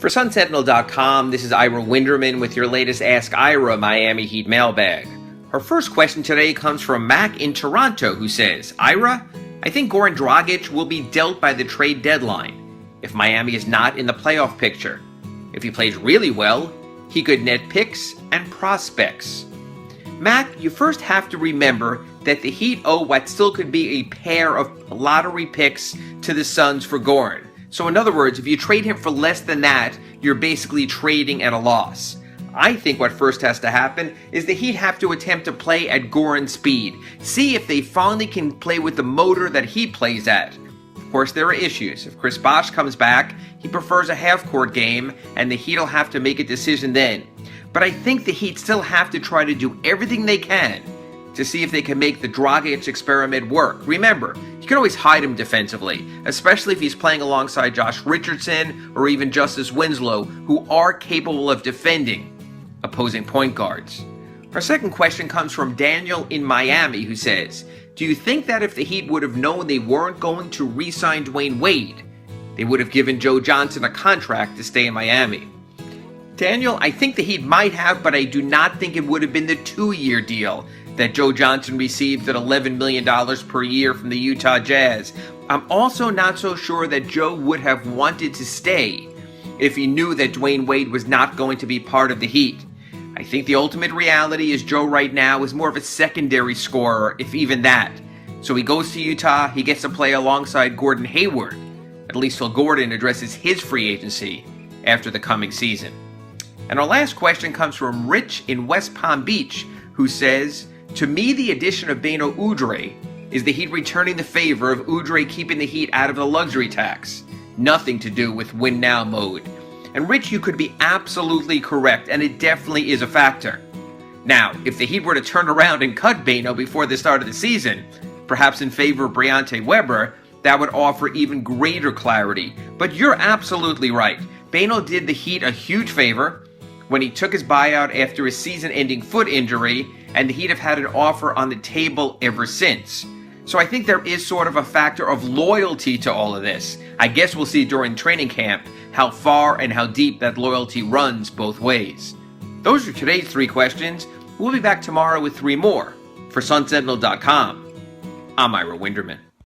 For SunSentinel.com, this is Ira Winderman with your latest Ask Ira Miami Heat mailbag. Our first question today comes from Mac in Toronto, who says, Ira, I think Goran Dragic will be dealt by the trade deadline if Miami is not in the playoff picture. If he plays really well, he could net picks and prospects. Mac, you first have to remember that the Heat owe what still could be a pair of lottery picks to the Suns for Goran. So in other words, if you trade him for less than that, you're basically trading at a loss. I think what first has to happen is the Heat have to attempt to play at Goran's speed. See if they finally can play with the motor that he plays at. Of course, there are issues. If Chris Bosh comes back, he prefers a half-court game, and the Heat will have to make a decision then. But I think the Heat still have to try to do everything they can to see if they can make the Dragic experiment work. Remember, you can always hide him defensively, especially if he's playing alongside Josh Richardson or even Justice Winslow, who are capable of defending opposing point guards. Our second question comes from Daniel in Miami, who says, do you think that if the Heat would have known they weren't going to re-sign Dwayne Wade, they would have given Joe Johnson a contract to stay in Miami? Daniel, I think the Heat might have, but I do not think it would have been the 2-year deal that Joe Johnson received at $11 million per year from the Utah Jazz. I'm also not so sure that Joe would have wanted to stay if he knew that Dwayne Wade was not going to be part of the Heat. I think the ultimate reality is Joe right now is more of a secondary scorer, if even that. So he goes to Utah, he gets to play alongside Gordon Hayward, at least till Gordon addresses his free agency after the coming season. And our last question comes from Rich in West Palm Beach, who says, to me, the addition of Beno Udrih is the Heat returning the favor of Udrih keeping the Heat out of the luxury tax. Nothing to do with win now mode. And Rich, you could be absolutely correct, and it definitely is a factor. Now, if the Heat were to turn around and cut Beno before the start of the season, perhaps in favor of Briante Weber, that would offer even greater clarity. But you're absolutely right. Beno did the Heat a huge favor when he took his buyout after his season-ending foot injury, and the Heat have had an offer on the table ever since. So I think there is sort of a factor of loyalty to all of this. I guess we'll see during training camp how far and how deep that loyalty runs both ways. Those are today's 3 questions. We'll be back tomorrow with 3 more. For SunSentinel.com, I'm Ira Winderman.